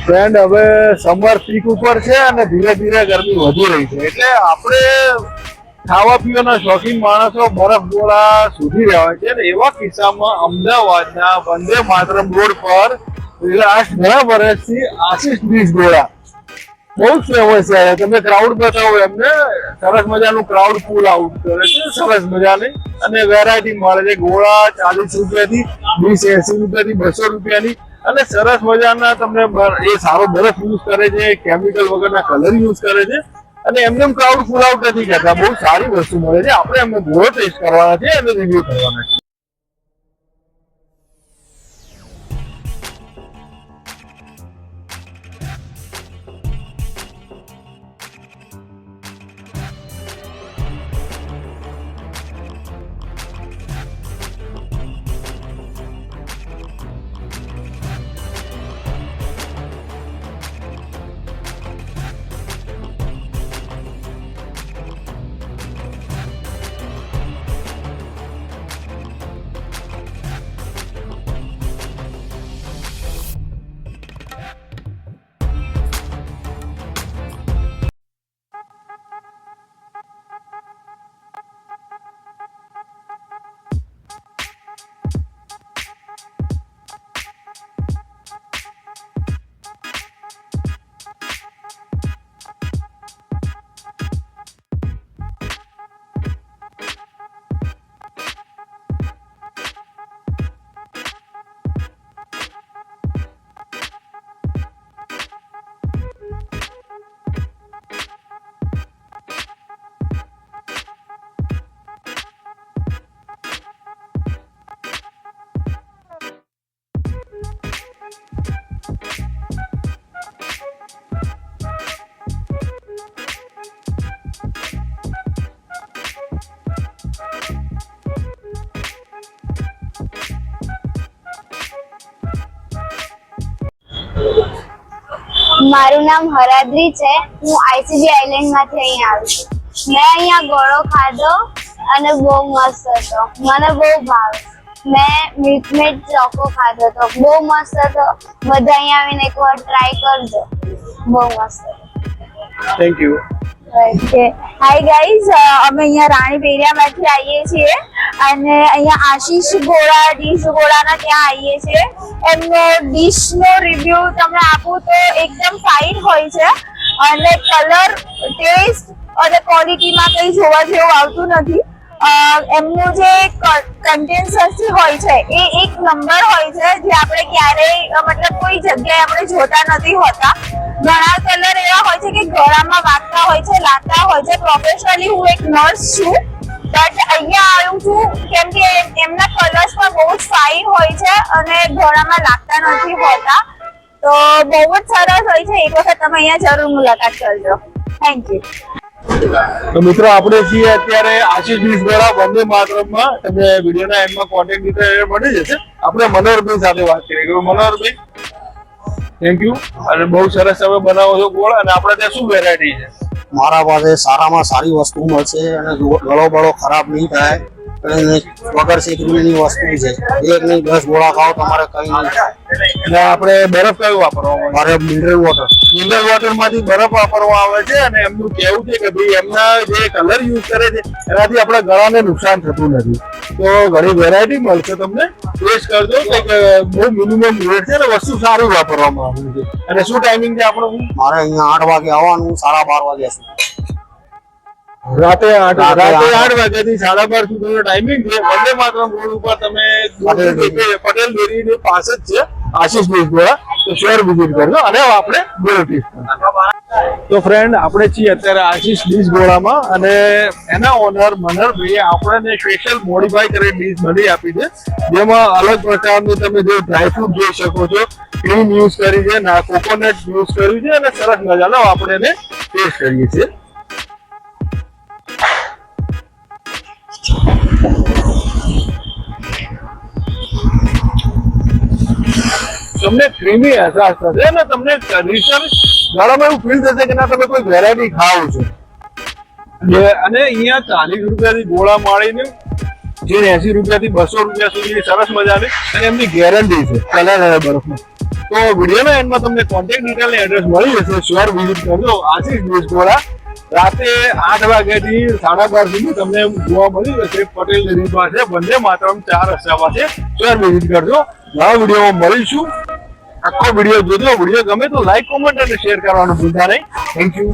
Friend હવે summer peak ઉપર છે અને ધીરે ધીરે ગરમી વધી રહી છે, એટલે આપણે ખાવા પીવાના શોખીન માણસો બરફ ગોળા શોધી રહ્યા હોય છે. એવા કિસ્સામાં અમદાવાદના વંદે માતરમ રોડ પર લાસ્ટ ઘણા વર્ષથી આશીષ ડીશ ગોળા બહુ જ ફેમસ છે. તમે ક્રાઉડ બતાવો એમને, સરસ મજાનું ક્રાઉડ ફૂલ આઉટ કરે છે, સરસ મજાની અને વેરાયટી મળે છે. ગોળા 40 રૂપિયાથી 20-80 રૂપિયાથી 200 રૂપિયાની અને સરસ મજાના તમને એ સારો બરફ યુઝ કરે છે, કેમિકલ વગરના કલર યુઝ કરે છે અને એમને ક્રાઉડ ફૂલ આઉટ નથી કરતા. બહુ સારી વસ્તુ મળે છે. આપણે એમને ગોળો ટેસ્ટ કરવાના છે અને રિવ્યુ કરવાના છે. મારું નામ હરાદ્રી છે. હું આઈસીબી આઇલેન્ડમાંથી અહીં આવી છું. મેં અહીંયા ગોળો ખાધો અને બહુ મસ્ત હતો, મને બહુ ભાવે. મેં મિલ્કમેડ ચોકો ખાધો હતો, બહુ મસ્ત હતો. બધા અહીંયા આવીને એકવાર ટ્રાય કરજો, બહુ મસ્ત હતો. Thank you. Okay, hi guys, અમે અહીંયા રાણી પેરિયામાંથી આવીએ છીએ અને અહીંયા આશીષ ગોળા ડીશ ગોળાના ત્યાં આવીએ છીએ. એમનો ડીશનો રિવ્યુ તમને આપું તો એકદમ ફાઇન હોય છે અને કલર, ટેસ્ટ અને ક્વોલિટીમાં કંઈ જોવા જેવું આવતું નથી. એમનું જે કન્ટેન્સન્સી હોય છે એ એક નંબર હોય છે, જે આપણે ક્યારેય મતલબ કોઈ જગ્યાએ આપણે જોતા નથી હોતા. ઘણા કલર એવા હોય છે કે ગળામાં વાગતા હોય છે, લાગતા હોય છે. પ્રોફેશનલી હું એક નર્સ છું, બટ અહીંયા આવ્યું છું કેમ કે એમના કલર્સ પણ બહુ જ ફાઇન હોય છે અને ગળામાં લાગતા નથી હોતા. તો બહુ જ સરસ હોય છે. એક વખત તમે અહીંયા જરૂર મુલાકાત કરજો. Thank you. તો મિત્રો, આપણે છીએ અત્યારે આશીષ ડીશ ગોળા વંદે માતરમમાં. તમને વિડીયોના એન્ડમાં કોન્ટેક્ટ ડિટેલ મળી જશે. આપણે મનોહરભાઈ સાથે વાત કરીએ. Manoharbhai, thank you. અને બહુ સરસ તમે બનાવો છો ગોળ. અને આપણે ત્યાં શું વેરાયટી છે? મારા પાસે સારામાં સારી વસ્તુ મળશે અને ગળો બળો ખરાબ નહીં થાય અને વગર શેકરીની વસ્તુ છે. 1 નહીં 10 ગોળા ખાઓ તમારે કઈ નહીં થાય. એટલે આપણે બરફ કયું વાપરવામાં આવે? બરફ મિનરલ વોટર. મિનરલ વોટર માંથી બરફ વાપરવામાં આવે છે અને એમનું કહેવું છે કે ભાઈ એમના જે કલર યુઝ કરે છે એનાથી આપણા ગળાને નુકસાન થતું નથી. તો ઘણી વેરાયટી મળશે તમને. ટેસ્ટ કરજો કે બહુ મિનિમમ રેટ છે અને વસ્તુ સારી વાપરવામાં આવે છે. અને શું ટાઈમિંગ છે આપણું? મારે અહીંયા 8 વાગે આવવાનું, 12:30 વાગ્યા સુધી. રાતે 8 વાગ્યાથી 12:30 સુધીનો ટાઈમિંગ છે. વંદે માતરમ રોડ ઉપર તમે પટેલ ડેરીની પાસે જ છે આશીષ ડીશ ગોળા. તો શેર વિઝિટ કરજો અને આપણે ગોળો ટેસ્ટ કરજો. તો ફ્રેન્ડ, આપણે છીએ અત્યારે આશીષ ડીશ ગોળામાં અને એના ઓનર મનહરભાઈએ આપણને સ્પેશિયલ મોડિફાઈ કરેલી ડીશ બની આપી છે, જેમાં અલગ પ્રકારનું તમે જે ડ્રાયફ્રૂટ જોઈ શકો છો, ક્રીમ યુઝ કરી છે, કોકોનટ યુઝ કર્યું છે અને સરસ મજાનો આપણે એને ટેસ્ટ કરીએ છીએ. તમને ક્રીમી અહેસાસ થશે અને તમને ગળામાં એવું ફીલ થશે કે ના તમે કોઈ વેરાયટી ખાવ છો. અને અહીંયા 40 રૂપિયાથી ગોળા માળીને જે 80 રૂપિયાથી 200 રૂપિયા સુધી સરસ મજાની અને એમની ગેરંટી છે કલર અને બરફની. તો વિડીયોના એન્ડમાં તમને કોન્ટેક્ટ ડિટેલ ને એડ્રેસ મળી જશે. શ્યોર વિઝિટ કરજો આશીષ ડીશ ગોળા. રાતે 8 વાગ્યાથી 12:30 સુધી તમને જોવા મળી જશે પટેલ ડેરી પાસે, વંદે માતરમ 4 રસ્તા પાસે. શ્યોર વિઝિટ કરજો. નવા વિડીયોમાં મળીશું. આખો વિડીયો જોજો. વિડીયો ગમે તો લાઈક, કોમેન્ટ અને શેર કરવાનું ભૂલતા નહીં. Thank you.